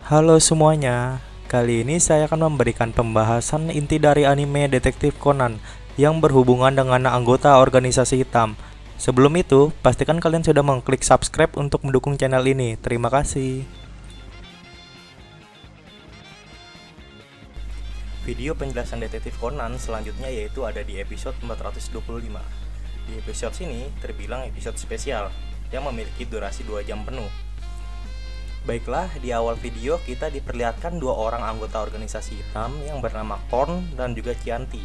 Halo semuanya, kali ini saya akan memberikan pembahasan inti dari anime Detektif Conan yang berhubungan dengan anggota organisasi hitam. Sebelum itu, pastikan kalian sudah mengklik subscribe untuk mendukung channel ini. Terima kasih. Video penjelasan Detektif Conan selanjutnya yaitu ada di episode 425. Di episode sini terbilang episode spesial yang memiliki durasi 2 jam penuh. Baiklah, di awal video kita diperlihatkan dua orang anggota organisasi hitam yang bernama Korn dan juga Chianti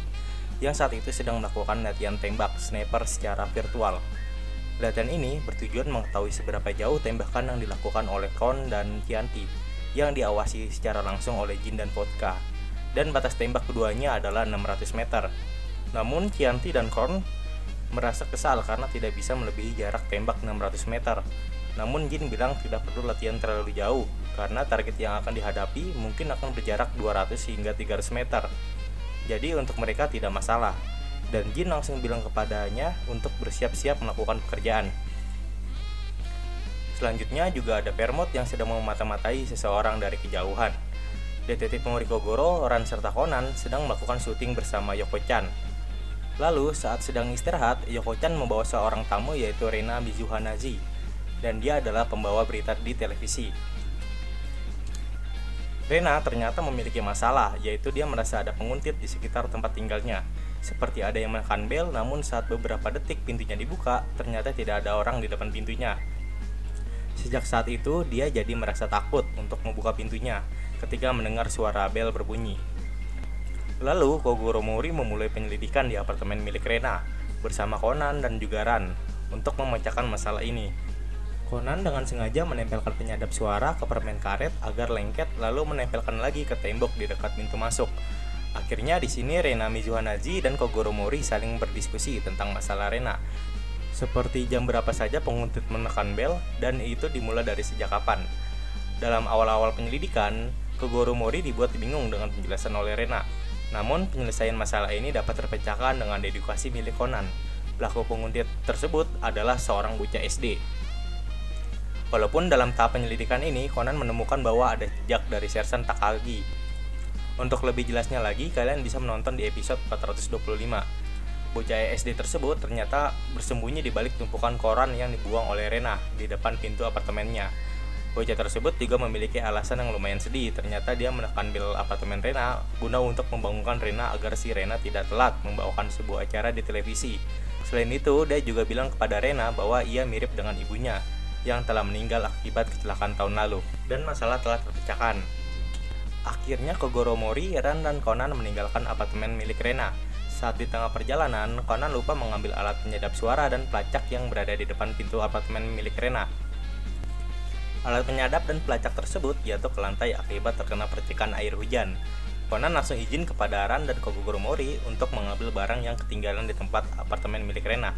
yang saat itu sedang melakukan latihan tembak sniper secara virtual. Latihan ini bertujuan mengetahui seberapa jauh tembakan yang dilakukan oleh Korn dan Chianti yang diawasi secara langsung oleh Jin dan Vodka, dan batas tembak keduanya adalah 600 meter. Namun Chianti dan Korn merasa kesal karena tidak bisa melebihi jarak tembak 600 meter. Namun Jin bilang tidak perlu latihan terlalu jauh karena target yang akan dihadapi mungkin akan berjarak 200 hingga 300 meter. Jadi untuk mereka tidak masalah. Dan Jin langsung bilang kepadanya untuk bersiap-siap melakukan pekerjaan. Selanjutnya juga ada Permot yang sedang memata-matai seseorang dari kejauhan. Detektif Mori Kogoro, Ran serta Conan sedang melakukan syuting bersama Yoko-chan. Lalu saat sedang istirahat, Yoko-chan membawa seorang tamu yaitu Rena Mizuhanazi, dan dia adalah pembawa berita di televisi. Rena ternyata memiliki masalah, yaitu dia merasa ada penguntit di sekitar tempat tinggalnya. Seperti ada yang menekan bel, namun saat beberapa detik pintunya dibuka, ternyata tidak ada orang di depan pintunya. Sejak saat itu, dia jadi merasa takut untuk membuka pintunya ketika mendengar suara bel berbunyi. Lalu, Kogoro Mori memulai penyelidikan di apartemen milik Rena bersama Conan dan juga Ran untuk memecahkan masalah ini. Conan dengan sengaja menempelkan penyadap suara ke permen karet agar lengket, lalu menempelkan lagi ke tembok di dekat pintu masuk. Akhirnya di sini Rena Mizuhanazi dan Kogoro Mori saling berdiskusi tentang masalah Rena. Seperti jam berapa saja penguntit menekan bel, dan itu dimulai dari sejak kapan. Dalam awal-awal penyelidikan, Kogoro Mori dibuat bingung dengan penjelasan oleh Rena. Namun penyelesaian masalah ini dapat terpecahkan dengan dedikasi milik Conan. Pelaku penguntit tersebut adalah seorang bocah SD. Walaupun dalam tahap penyelidikan ini, Conan menemukan bahwa ada jejak dari Sersan Takagi. Untuk lebih jelasnya lagi, kalian bisa menonton di episode 425. Bocah SD tersebut ternyata bersembunyi di balik tumpukan koran yang dibuang oleh Rena di depan pintu apartemennya. Bocah tersebut juga memiliki alasan yang lumayan sedih. Ternyata dia menekan bel apartemen Rena guna untuk membangunkan Rena agar si Rena tidak telat membawakan sebuah acara di televisi. Selain itu, dia juga bilang kepada Rena bahwa ia mirip dengan ibunya yang telah meninggal akibat kecelakaan tahun lalu, dan masalah telah terpecahkan. Akhirnya Kogoro Mori, Ran, dan Conan meninggalkan apartemen milik Rena. Saat di tengah perjalanan, Conan lupa mengambil alat penyedap suara dan pelacak yang berada di depan pintu apartemen milik Rena. Alat penyadap dan pelacak tersebut jatuh ke lantai akibat terkena percikan air hujan. Conan langsung izin kepada Ran dan Kogoro Mori untuk mengambil barang yang ketinggalan di tempat apartemen milik Rena.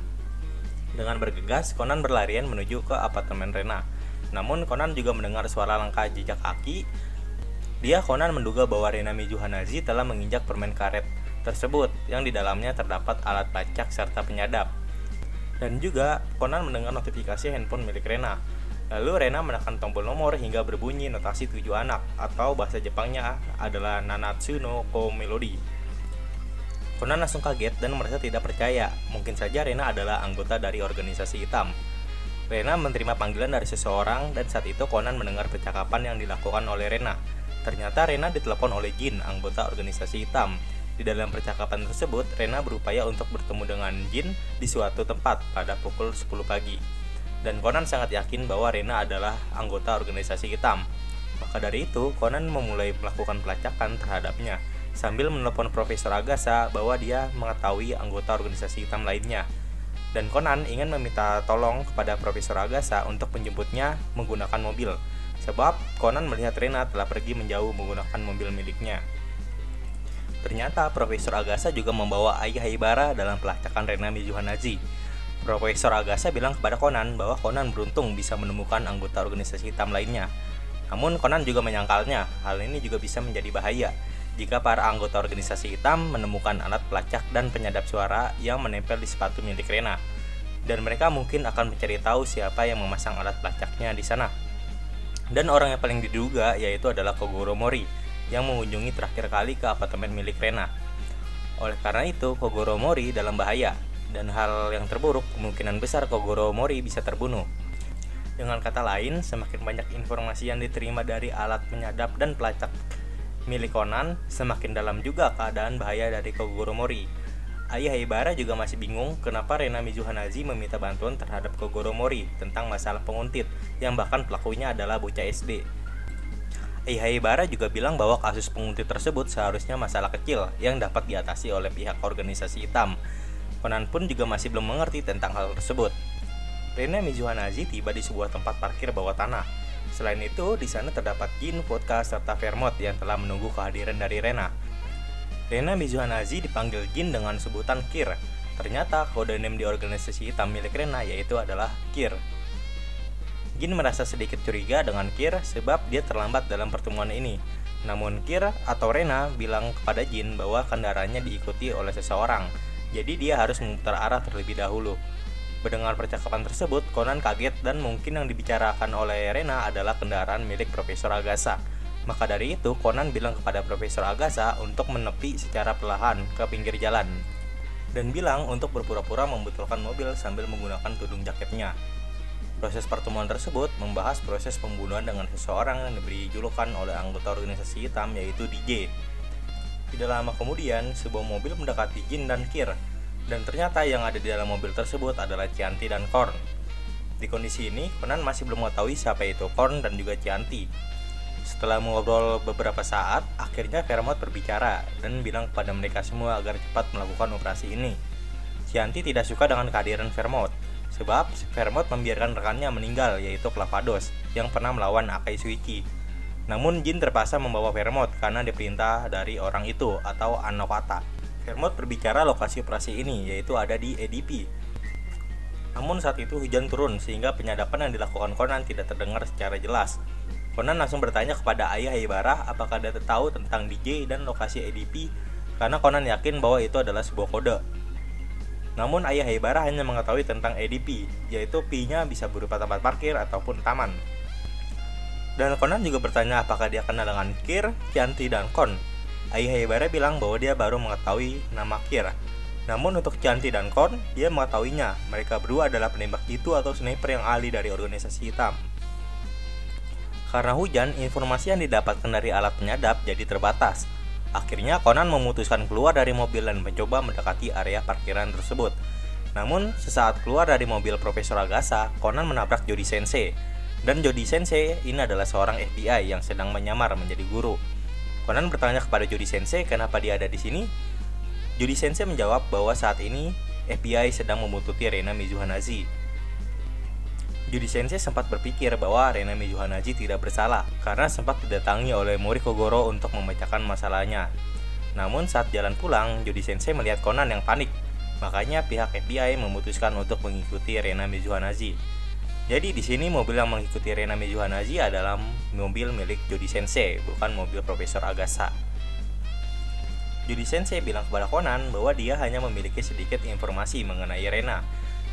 Dengan bergegas, Conan berlarian menuju ke apartemen Rena. Namun Conan juga mendengar suara langkah jejak kaki. Conan menduga bahwa Rena Mizuhanazi telah menginjak permen karet tersebut yang di dalamnya terdapat alat pelacak serta penyadap. Dan juga Conan mendengar notifikasi handphone milik Rena. Lalu Rena menekan tombol nomor hingga berbunyi notasi 7 anak, atau bahasa Jepangnya adalah Nanatsu no Ko Melody. Conan langsung kaget dan merasa tidak percaya, mungkin saja Rena adalah anggota dari organisasi hitam. Rena menerima panggilan dari seseorang, dan saat itu Conan mendengar percakapan yang dilakukan oleh Rena. Ternyata Rena ditelepon oleh Jin, anggota organisasi hitam. Di dalam percakapan tersebut, Rena berupaya untuk bertemu dengan Jin di suatu tempat pada pukul 10 pagi. Dan Conan sangat yakin bahwa Rena adalah anggota organisasi hitam. Maka dari itu, Conan memulai melakukan pelacakan terhadapnya, sambil menelpon Profesor Agasa bahwa dia mengetahui anggota organisasi hitam lainnya. Dan Conan ingin meminta tolong kepada Profesor Agasa untuk menjemputnya menggunakan mobil, sebab Conan melihat Rena telah pergi menjauh menggunakan mobil miliknya. Ternyata Profesor Agasa juga membawa Ai Haibara dalam pelacakan Rena Mizuhanazi. Profesor Agasa bilang kepada Conan bahwa Conan beruntung bisa menemukan anggota organisasi hitam lainnya. Namun Conan juga menyangkalnya, hal ini juga bisa menjadi bahaya jika para anggota organisasi hitam menemukan alat pelacak dan penyadap suara yang menempel di sepatu milik Rena. dan mereka mungkin akan mencari tahu siapa yang memasang alat pelacaknya di sana. Dan orang yang paling diduga yaitu adalah Kogoro Mori yang mengunjungi terakhir kali ke apartemen milik Rena. Oleh karena itu, Kogoro Mori dalam bahaya, dan hal yang terburuk kemungkinan besar Kogoro Mori bisa terbunuh. Dengan kata lain, semakin banyak informasi yang diterima dari alat penyadap dan pelacak milik Conan, semakin dalam juga keadaan bahaya dari Kogoro Mori. Ayah Haibara juga masih bingung kenapa Rena Mizuhanashi meminta bantuan terhadap Kogoro Mori tentang masalah penguntit, yang bahkan pelakunya adalah bocah SD. Ayah Haibara juga bilang bahwa kasus penguntit tersebut seharusnya masalah kecil yang dapat diatasi oleh pihak organisasi hitam. Conan pun juga masih belum mengerti tentang hal tersebut. Rena Mizuhanashi tiba di sebuah tempat parkir bawah tanah. Selain itu, di sana terdapat Jin, vodka, serta Vermouth yang telah menunggu kehadiran dari Rena. Rena Mizuhanashi dipanggil Jin dengan sebutan Kir. Ternyata kode name di organisasi hitam milik Rena yaitu adalah Kir. Jin merasa sedikit curiga dengan Kir sebab dia terlambat dalam pertemuan ini. Namun Kir atau Rena bilang kepada Jin bahwa kendaraannya diikuti oleh seseorang, jadi dia harus memutar arah terlebih dahulu. Mendengar percakapan tersebut, Conan kaget dan mungkin yang dibicarakan oleh Rena adalah kendaraan milik Profesor Agasa. Maka dari itu, Conan bilang kepada Profesor Agasa untuk menepi secara perlahan ke pinggir jalan dan bilang untuk berpura-pura membetulkan mobil sambil menggunakan tudung jaketnya. Proses pertemuan tersebut membahas proses pembunuhan dengan seseorang yang diberi julukan oleh anggota organisasi hitam yaitu DJ. Tidak lama kemudian, sebuah mobil mendekati Jin dan Kir, dan ternyata yang ada di dalam mobil tersebut adalah Chianti dan Korn. Di kondisi ini, Conan masih belum mengetahui siapa itu Korn dan juga Chianti. Setelah mengobrol beberapa saat, akhirnya Vermouth berbicara dan bilang kepada mereka semua agar cepat melakukan operasi ini. Chianti tidak suka dengan kehadiran Vermouth, sebab Vermouth membiarkan rekannya meninggal yaitu Clavados yang pernah melawan Akai Suichi. Namun Jin terpaksa membawa Vermouth karena diperintah dari orang itu atau Anokata. Vermouth berbicara lokasi operasi ini yaitu ada di EDP. Namun saat itu hujan turun sehingga penyadapan yang dilakukan Conan tidak terdengar secara jelas. Conan langsung bertanya kepada Ayah Haibara apakah dia tahu tentang DJ dan lokasi EDP karena Conan yakin bahwa itu adalah sebuah kode. Namun Ayah Haibara hanya mengetahui tentang EDP, yaitu P-nya bisa berupa tempat parkir ataupun taman. Dan Conan juga bertanya apakah dia kenal dengan Kir, Chianti, dan Kon. Ayah Haibara bilang bahwa dia baru mengetahui nama Kir. Namun untuk Chianti dan Kon, dia mengetahuinya. Mereka berdua adalah penembak jitu atau sniper yang ahli dari organisasi hitam. Karena hujan, informasi yang didapatkan dari alat penyadap jadi terbatas. Akhirnya Conan memutuskan keluar dari mobil dan mencoba mendekati area parkiran tersebut. Namun, sesaat keluar dari mobil Profesor Agasa, Conan menabrak Jody Sensei. Dan Jody Sensei ini adalah seorang FBI yang sedang menyamar menjadi guru. Conan bertanya kepada Jody Sensei kenapa dia ada di sini. Jody Sensei menjawab bahwa saat ini FBI sedang membuntuti Rena Mizuhanashi. Jody Sensei sempat berpikir bahwa Rena Mizuhanashi tidak bersalah karena sempat didatangi oleh Mori Kogoro untuk memecahkan masalahnya. Namun saat jalan pulang, Jody Sensei melihat Conan yang panik. Makanya pihak FBI memutuskan untuk mengikuti Rena Mizuhanashi. Jadi di sini mobil yang mengikuti Rena Mizuhanashi adalah mobil milik Jody Sensei, bukan mobil Profesor Agasa. Jody Sensei bilang kepada Conan bahwa dia hanya memiliki sedikit informasi mengenai Rena,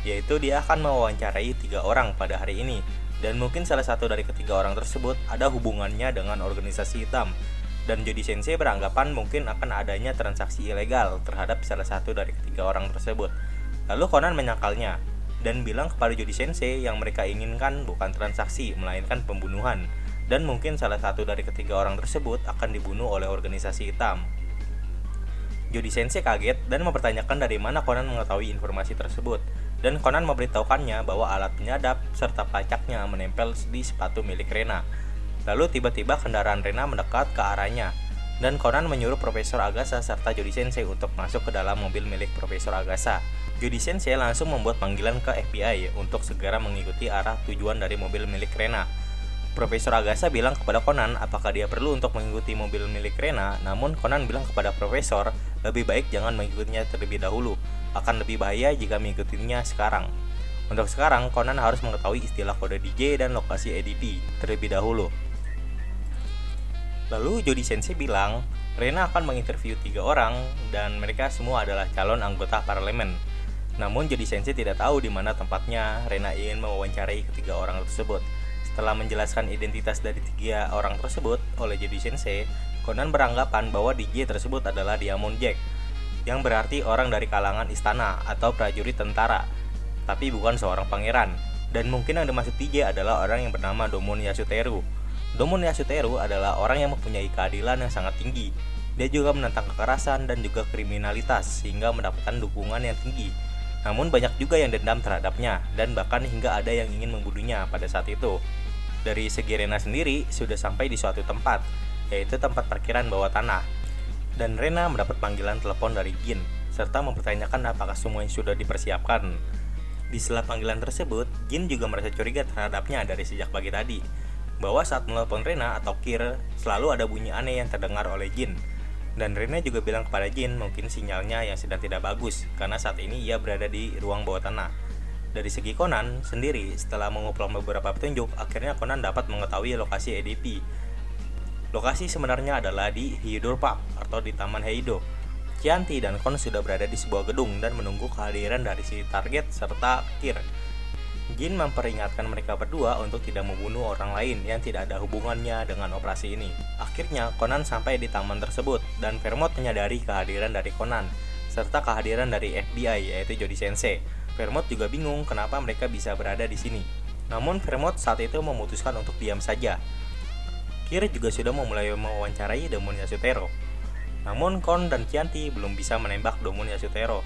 yaitu dia akan mewawancarai 3 orang pada hari ini, dan mungkin salah satu dari ketiga orang tersebut ada hubungannya dengan organisasi hitam, dan Jody Sensei beranggapan mungkin akan adanya transaksi ilegal terhadap salah satu dari ketiga orang tersebut. Lalu Conan menyangkalnya, dan bilang kepada Jody Sensei yang mereka inginkan bukan transaksi, melainkan pembunuhan, dan mungkin salah satu dari ketiga orang tersebut akan dibunuh oleh organisasi hitam. Jody Sensei kaget dan mempertanyakan dari mana Conan mengetahui informasi tersebut. Dan Conan memberitahukannya bahwa alat penyadap serta pelacaknya menempel di sepatu milik Rena. Lalu tiba-tiba kendaraan Rena mendekat ke arahnya, dan Conan menyuruh Profesor Agasa serta Jody Sensei untuk masuk ke dalam mobil milik Profesor Agasa. Jody Sensei langsung membuat panggilan ke FBI untuk segera mengikuti arah tujuan dari mobil milik Rena. Profesor Agasa bilang kepada Conan apakah dia perlu untuk mengikuti mobil milik Rena, namun Conan bilang kepada Profesor lebih baik jangan mengikutinya terlebih dahulu. Akan lebih bahaya jika mengikutinya sekarang. Untuk sekarang, Conan harus mengetahui istilah kode DJ dan lokasi EDP terlebih dahulu. Lalu Jody Sensei bilang, Rena akan menginterview 3 orang dan mereka semua adalah calon anggota parlemen. Namun Jody Sensei tidak tahu di mana tempatnya Rena ingin mewawancarai ketiga orang tersebut. Setelah menjelaskan identitas dari tiga orang tersebut oleh Jody Sensei, Conan beranggapan bahwa DJ tersebut adalah Diamond Jack, yang berarti orang dari kalangan istana atau prajurit tentara, tapi bukan seorang pangeran. Dan mungkin yang dimaksud DJ adalah orang yang bernama Domon Yasuteru. Domon Yasuteru adalah orang yang mempunyai keadilan yang sangat tinggi. Dia juga menentang kekerasan dan juga kriminalitas sehingga mendapatkan dukungan yang tinggi. Namun banyak juga yang dendam terhadapnya dan bahkan hingga ada yang ingin membunuhnya pada saat itu. Dari segi Rena sendiri sudah sampai di suatu tempat, yaitu tempat parkiran bawah tanah. Dan Rena mendapat panggilan telepon dari Jin serta mempertanyakan apakah semuanya sudah dipersiapkan. Di sela panggilan tersebut, Jin juga merasa curiga terhadapnya dari sejak pagi tadi, bahwa saat menelepon Rena atau Kir selalu ada bunyi aneh yang terdengar oleh Jin. Dan Rena juga bilang kepada Jin mungkin sinyalnya yang sedang tidak bagus karena saat ini ia berada di ruang bawah tanah. Dari segi Conan sendiri, setelah mengumpulkan beberapa petunjuk, akhirnya Conan dapat mengetahui lokasi EDP. Lokasi sebenarnya adalah di Hyodor Park atau di Taman Heido. Chianti dan Kon sudah berada di sebuah gedung dan menunggu kehadiran dari si target serta Kir. Jin memperingatkan mereka berdua untuk tidak membunuh orang lain yang tidak ada hubungannya dengan operasi ini. Akhirnya Conan sampai di taman tersebut dan Vermont menyadari kehadiran dari Conan serta kehadiran dari FBI yaitu Jody Sensei. Vermont juga bingung kenapa mereka bisa berada di sini. Namun Vermont saat itu memutuskan untuk diam saja. Kir juga sudah memulai mewawancarai Domon Yasutero. Namun Kon dan Chianti belum bisa menembak Domon Yasutero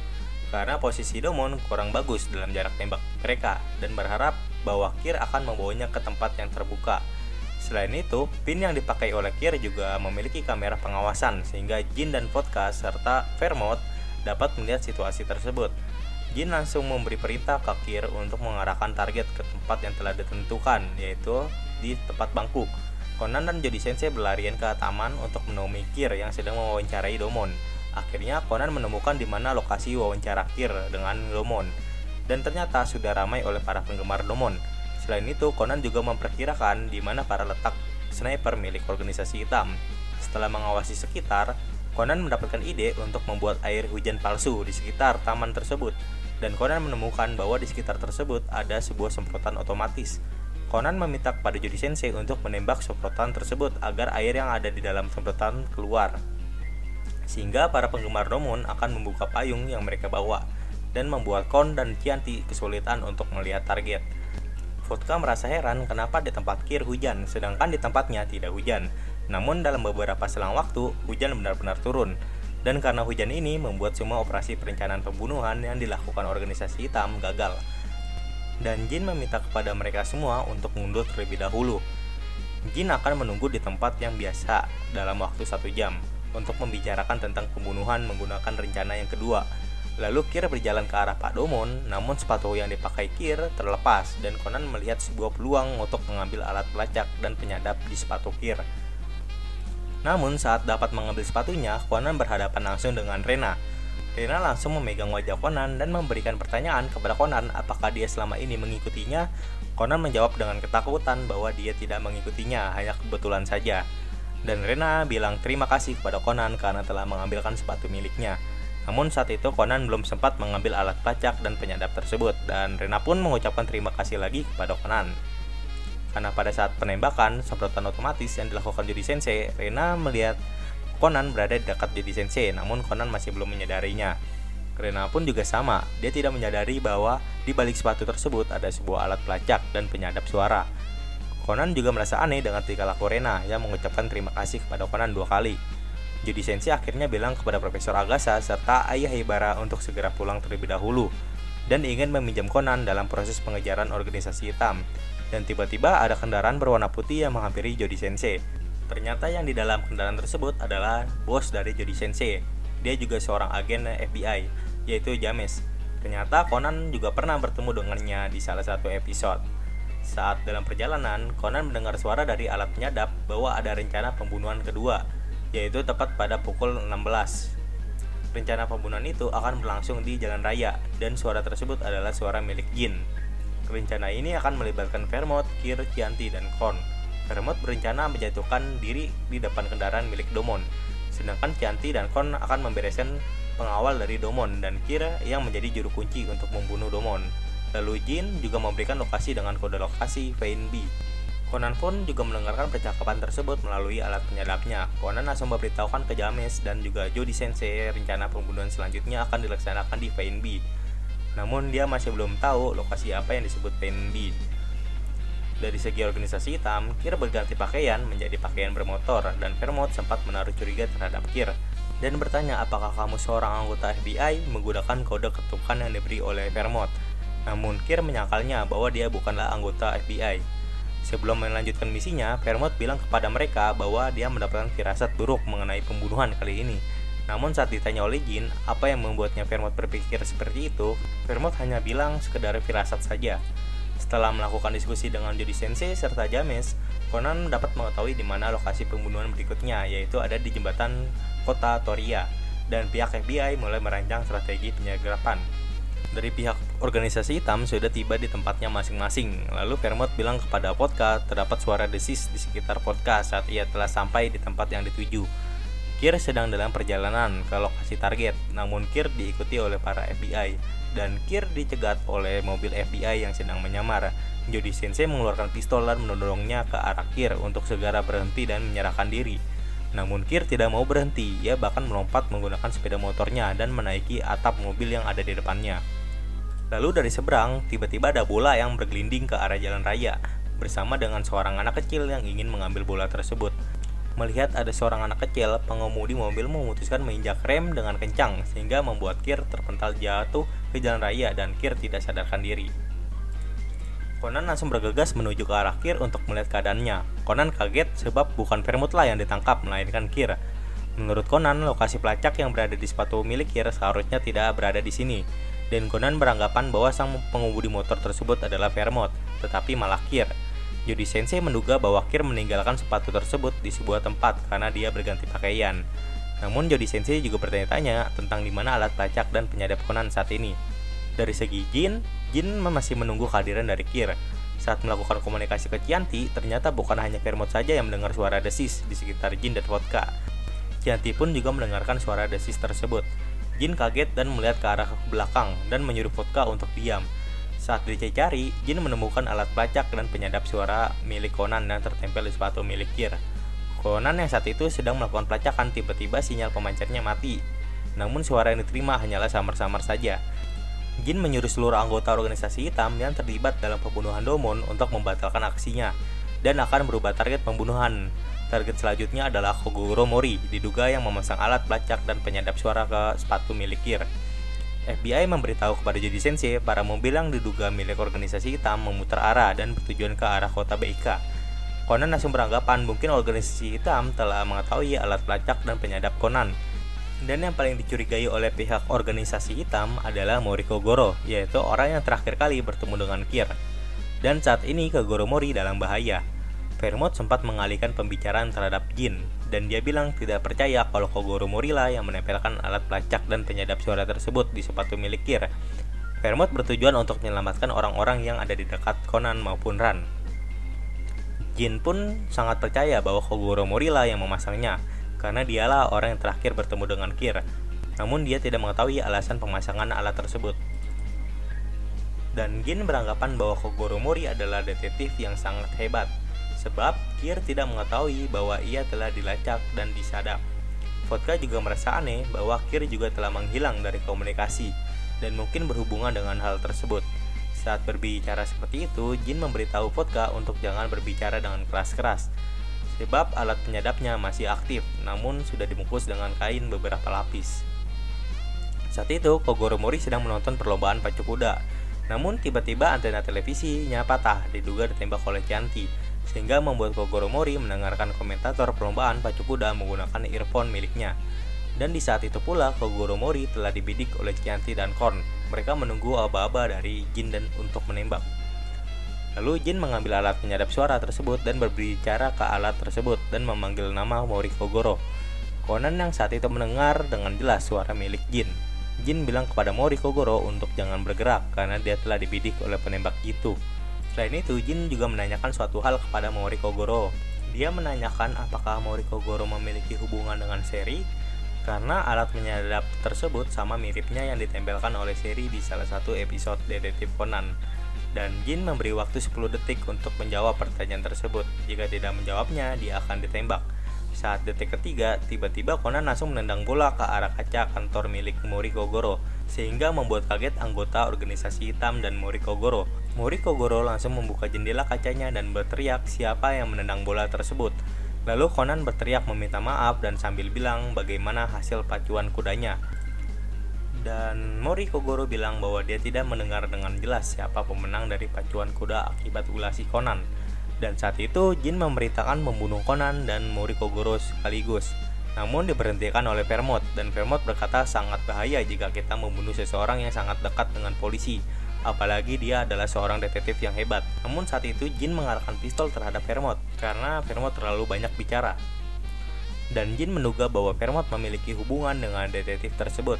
karena posisi Domon kurang bagus dalam jarak tembak mereka dan berharap bahwa Kir akan membawanya ke tempat yang terbuka. Selain itu, pin yang dipakai oleh Kir juga memiliki kamera pengawasan sehingga Jin dan Vodka serta Vermont dapat melihat situasi tersebut. Jin langsung memberi perintah ke Kir untuk mengarahkan target ke tempat yang telah ditentukan, yaitu di tempat bangku. Conan dan Jody Sensei berlarian ke taman untuk menemui Kir yang sedang mewawancarai Domon. Akhirnya Conan menemukan di mana lokasi wawancara Kir dengan Domon, dan ternyata sudah ramai oleh para penggemar Domon. Selain itu, Conan juga memperkirakan di mana para letak sniper milik organisasi hitam. Setelah mengawasi sekitar, Conan mendapatkan ide untuk membuat air hujan palsu di sekitar taman tersebut, dan Conan menemukan bahwa di sekitar tersebut ada sebuah semprotan otomatis. Conan meminta kepada Jody Sensei untuk menembak semprotan tersebut agar air yang ada di dalam semprotan keluar, sehingga para penggemar Domon akan membuka payung yang mereka bawa dan membuat Kon dan Chianti kesulitan untuk melihat target. Vodka merasa heran kenapa di tempat Kir hujan sedangkan di tempatnya tidak hujan. Namun dalam beberapa selang waktu hujan benar-benar turun, dan karena hujan ini membuat semua operasi perencanaan pembunuhan yang dilakukan organisasi hitam gagal. Dan Jin meminta kepada mereka semua untuk mundur terlebih dahulu. Jin akan menunggu di tempat yang biasa dalam waktu 1 jam untuk membicarakan tentang pembunuhan menggunakan rencana yang kedua. Lalu Kir berjalan ke arah Pak Domon, namun sepatu yang dipakai Kir terlepas dan Conan melihat sebuah peluang untuk mengambil alat pelacak dan penyadap di sepatu Kir. Namun saat dapat mengambil sepatunya, Conan berhadapan langsung dengan Rena. Rena langsung memegang wajah Conan dan memberikan pertanyaan kepada Conan apakah dia selama ini mengikutinya. Conan menjawab dengan ketakutan bahwa dia tidak mengikutinya, hanya kebetulan saja. Dan Rena bilang terima kasih kepada Conan karena telah mengambilkan sepatu miliknya. Namun saat itu Conan belum sempat mengambil alat pelacak dan penyadap tersebut, dan Rena pun mengucapkan terima kasih lagi kepada Conan. Karena pada saat penembakan semprotan otomatis yang dilakukan Jody Sensei, Rena melihat Conan berada di dekat Jody Sensei, namun Conan masih belum menyadarinya. Rena pun juga sama, dia tidak menyadari bahwa di balik sepatu tersebut ada sebuah alat pelacak dan penyadap suara. Conan juga merasa aneh dengan tingkah laku Rena yang mengucapkan terima kasih kepada Conan 2 kali. Jody Sensei akhirnya bilang kepada Profesor Agasa serta Ayah Hibara untuk segera pulang terlebih dahulu dan ingin meminjam Conan dalam proses pengejaran organisasi hitam. Dan tiba-tiba ada kendaraan berwarna putih yang menghampiri Jody Sensei. Ternyata yang di dalam kendaraan tersebut adalah bos dari Jody Sensei. Dia juga seorang agen FBI, yaitu James. Ternyata Conan juga pernah bertemu dengannya di salah satu episode. Saat dalam perjalanan, Conan mendengar suara dari alat penyadap bahwa ada rencana pembunuhan kedua, yaitu tepat pada pukul 16. Rencana pembunuhan itu akan berlangsung di jalan raya, dan suara tersebut adalah suara milik Jin. Rencana ini akan melibatkan Vermont, Kir, Chianti, dan Kon. Vermont berencana menjatuhkan diri di depan kendaraan milik Domon, sedangkan Chianti dan Kon akan membereskan pengawal dari Domon dan Kir yang menjadi juru kunci untuk membunuh Domon. Lalu Jin juga memberikan lokasi dengan kode lokasi Vein B. Conan pun juga mendengarkan percakapan tersebut melalui alat penyadapnya. Conan langsung memberitahukan ke James dan juga Jody Sensei rencana pembunuhan selanjutnya akan dilaksanakan di Pain B. Namun dia masih belum tahu lokasi apa yang disebut Pain B. Dari segi organisasi hitam, Kir berganti pakaian menjadi pakaian bermotor dan Vermont sempat menaruh curiga terhadap Kir dan bertanya apakah kamu seorang anggota FBI menggunakan kode ketukan yang diberi oleh Vermont. Namun Kir menyakalnya bahwa dia bukanlah anggota FBI. Sebelum melanjutkan misinya, Vermont bilang kepada mereka bahwa dia mendapatkan firasat buruk mengenai pembunuhan kali ini. Namun saat ditanya oleh Jin, apa yang membuatnya Vermont berpikir seperti itu, Vermont hanya bilang sekedar firasat saja. Setelah melakukan diskusi dengan Jody Sensei serta James, Conan dapat mengetahui di mana lokasi pembunuhan berikutnya, yaitu ada di jembatan kota Toria, dan pihak FBI mulai merancang strategi penyergapan. Dari pihak organisasi hitam sudah tiba di tempatnya masing-masing. Lalu Vermont bilang kepada Vodka terdapat suara desis di sekitar Vodka saat ia telah sampai di tempat yang dituju. Kir sedang dalam perjalanan ke lokasi target, namun Kir diikuti oleh para FBI dan Kir dicegat oleh mobil FBI yang sedang menyamar. Jody Sensei mengeluarkan pistol dan mendorongnya ke arah Kir untuk segera berhenti dan menyerahkan diri. Namun Kir tidak mau berhenti, ia bahkan melompat menggunakan sepeda motornya dan menaiki atap mobil yang ada di depannya. Lalu dari seberang, tiba-tiba ada bola yang bergelinding ke arah jalan raya, bersama dengan seorang anak kecil yang ingin mengambil bola tersebut. Melihat ada seorang anak kecil, pengemudi mobil memutuskan menginjak rem dengan kencang, sehingga membuat Kir terpental jatuh ke jalan raya dan Kir tidak sadarkan diri. Conan langsung bergegas menuju ke arah Kir untuk melihat keadaannya. Conan kaget sebab bukan Vermont lah yang ditangkap, melainkan Kir. Menurut Conan, lokasi pelacak yang berada di sepatu milik Kir seharusnya tidak berada di sini. Dan Conan beranggapan bahwa sang pengemudi motor tersebut adalah Vermont, tetapi malah Kir. Jody Sensei menduga bahwa Kir meninggalkan sepatu tersebut di sebuah tempat karena dia berganti pakaian. Namun Jody Sensei juga bertanya-tanya tentang di mana alat pelacak dan penyadap Conan saat ini. Dari segi Jin masih menunggu kehadiran dari Kir. Saat melakukan komunikasi ke Chianti, ternyata bukan hanya Vermont saja yang mendengar suara desis di sekitar Jin dan Vodka. Chianti pun juga mendengarkan suara desis tersebut. Jin kaget dan melihat ke arah belakang dan menyuruh Vodka untuk diam. Saat dicari, Jin menemukan alat pelacak dan penyadap suara milik Conan yang tertempel di sepatu milik Kir. Conan yang saat itu sedang melakukan pelacakan tiba-tiba sinyal pemancarnya mati. Namun suara yang diterima hanyalah samar-samar saja. Jin menyuruh seluruh anggota organisasi hitam yang terlibat dalam pembunuhan Domon untuk membatalkan aksinya dan akan berubah target pembunuhan. Target selanjutnya adalah Kogoro Mori, diduga yang memasang alat pelacak dan penyadap suara ke sepatu milik Kir. FBI memberitahu kepada Jody Sensei para mobil yang diduga milik organisasi hitam memutar arah dan bertujuan ke arah kota Beika. Conan langsung beranggapan mungkin organisasi hitam telah mengetahui alat pelacak dan penyadap Conan. Dan yang paling dicurigai oleh pihak organisasi hitam adalah Mori Kogoro, yaitu orang yang terakhir kali bertemu dengan Kir. Dan saat ini Kogoro Mori dalam bahaya. Vermont sempat mengalihkan pembicaraan terhadap Jin, dan dia bilang tidak percaya kalau Kogoro Mori lah yang menempelkan alat pelacak dan penyadap suara tersebut di sepatu milik Kir. Vermont bertujuan untuk menyelamatkan orang-orang yang ada di dekat Conan maupun Ran. Jin pun sangat percaya bahwa Kogoro Mori lah yang memasangnya, karena dialah orang yang terakhir bertemu dengan Kir. Namun dia tidak mengetahui alasan pemasangan alat tersebut. Dan Jin beranggapan bahwa Kogoro Mori adalah detektif yang sangat hebat, sebab Kir tidak mengetahui bahwa ia telah dilacak dan disadap. Vodka juga merasa aneh bahwa Kir juga telah menghilang dari komunikasi dan mungkin berhubungan dengan hal tersebut. Saat berbicara seperti itu, Jin memberitahu Vodka untuk jangan berbicara dengan keras-keras, sebab alat penyadapnya masih aktif, namun sudah dibungkus dengan kain beberapa lapis. Saat itu, Kogoro Mori sedang menonton perlombaan pacu kuda, namun tiba-tiba antena televisinya patah, diduga ditembak oleh Chianti, sehingga membuat Kogoro Mori mendengarkan komentator perlombaan pacu kuda menggunakan earphone miliknya. Dan di saat itu pula Kogoro Mori telah dibidik oleh Chianti dan Korn. Mereka menunggu aba-aba dari Jin dan untuk menembak. Lalu Jin mengambil alat penyadap suara tersebut dan berbicara ke alat tersebut dan memanggil nama Mori Kogoro. Conan yang saat itu mendengar dengan jelas suara milik Jin. Jin bilang kepada Mori Kogoro untuk jangan bergerak karena dia telah dibidik oleh penembak itu. Selain itu, Jin juga menanyakan suatu hal kepada Mori Kogoro. Dia menanyakan apakah Mori Kogoro memiliki hubungan dengan Seri, karena alat penyadap tersebut sama miripnya yang ditempelkan oleh Seri di salah satu episode Detektif Conan. Dan Jin memberi waktu 10 detik untuk menjawab pertanyaan tersebut. Jika tidak menjawabnya, dia akan ditembak. Saat detik ketiga, tiba-tiba Conan langsung menendang bola ke arah kaca kantor milik Mori Kogoro, sehingga membuat kaget anggota organisasi hitam dan Mori Kogoro. Mori Kogoro langsung membuka jendela kacanya dan berteriak siapa yang menendang bola tersebut. Lalu Conan berteriak meminta maaf dan sambil bilang bagaimana hasil pacuan kudanya. Dan Mori Kogoro bilang bahwa dia tidak mendengar dengan jelas siapa pemenang dari pacuan kuda akibat ulah si Conan. Dan saat itu Jin memerintahkan membunuh Conan dan Mori Kogoro sekaligus. Namun diberhentikan oleh Vermouth, dan Vermouth berkata sangat bahaya jika kita membunuh seseorang yang sangat dekat dengan polisi, apalagi dia adalah seorang detektif yang hebat. Namun saat itu Jin mengarahkan pistol terhadap Vermouth karena Vermouth terlalu banyak bicara. Dan Jin menduga bahwa Vermouth memiliki hubungan dengan detektif tersebut.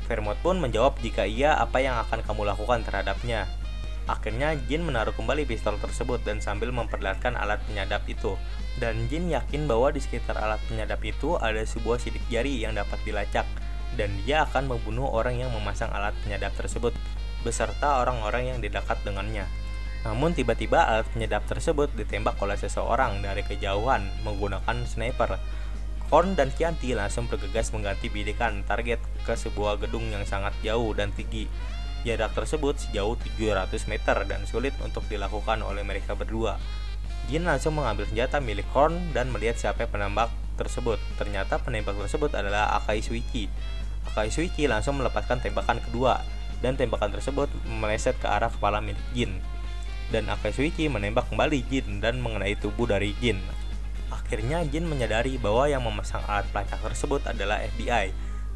Vermouth pun menjawab jika iya apa yang akan kamu lakukan terhadapnya. Akhirnya Jin menaruh kembali pistol tersebut dan sambil memperlihatkan alat penyadap itu. Dan Jin yakin bahwa di sekitar alat penyadap itu ada sebuah sidik jari yang dapat dilacak, dan dia akan membunuh orang yang memasang alat penyadap tersebut beserta orang-orang yang dekat dengannya. Namun tiba-tiba alat penyadap tersebut ditembak oleh seseorang dari kejauhan menggunakan sniper. Korn dan Chianti langsung bergegas mengganti bidikan target ke sebuah gedung yang sangat jauh dan tinggi. Jarak tersebut sejauh 700 meter dan sulit untuk dilakukan oleh mereka berdua. Jin langsung mengambil senjata milik Korn dan melihat siapa penembak tersebut. Ternyata penembak tersebut adalah Akai Suichi. Akai Suichi langsung melepaskan tembakan kedua, dan tembakan tersebut meleset ke arah kepala milik Jin. Dan Akai Suichi menembak kembali Jin dan mengenai tubuh dari Jin. Akhirnya Jin menyadari bahwa yang memasang alat pelacak tersebut adalah FBI,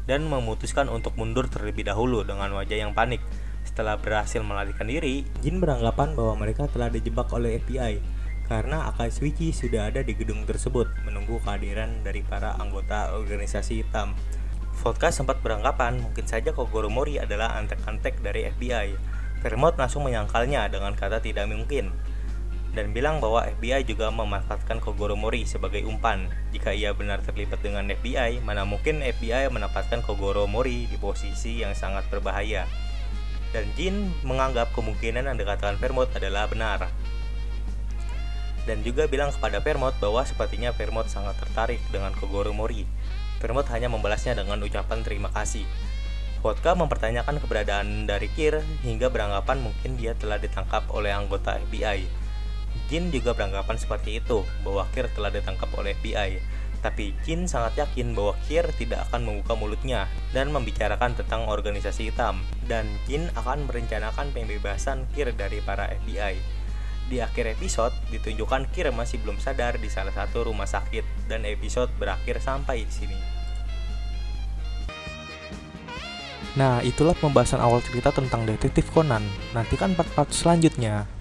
dan memutuskan untuk mundur terlebih dahulu dengan wajah yang panik. Setelah berhasil melarikan diri, Jin beranggapan bahwa mereka telah dijebak oleh FBI karena Akai Suichi sudah ada di gedung tersebut menunggu kehadiran dari para anggota organisasi hitam. Vodka sempat beranggapan mungkin saja Kogoro Mori adalah antek-antek dari FBI. Vermouth langsung menyangkalnya dengan kata tidak mungkin, dan bilang bahwa FBI juga memanfaatkan Kogoro Mori sebagai umpan. Jika ia benar terlibat dengan FBI, mana mungkin FBI menempatkan Kogoro Mori di posisi yang sangat berbahaya. Dan Jin menganggap kemungkinan yang dikatakan Vermouth adalah benar. Dan juga bilang kepada Vermouth bahwa sepertinya Vermouth sangat tertarik dengan Kogoro Mori. Vermouth hanya membalasnya dengan ucapan terima kasih. Vodka mempertanyakan keberadaan dari Kir hingga beranggapan mungkin dia telah ditangkap oleh anggota FBI. Jin juga beranggapan seperti itu, bahwa Kir telah ditangkap oleh FBI. Tapi Jin sangat yakin bahwa Kir tidak akan membuka mulutnya dan membicarakan tentang organisasi hitam. Dan Jin akan merencanakan pembebasan Kir dari para FBI. Di akhir episode, ditunjukkan Kir masih belum sadar di salah satu rumah sakit, dan episode berakhir sampai di sini. Nah, itulah pembahasan awal cerita tentang Detektif Conan. Nantikan part-part selanjutnya.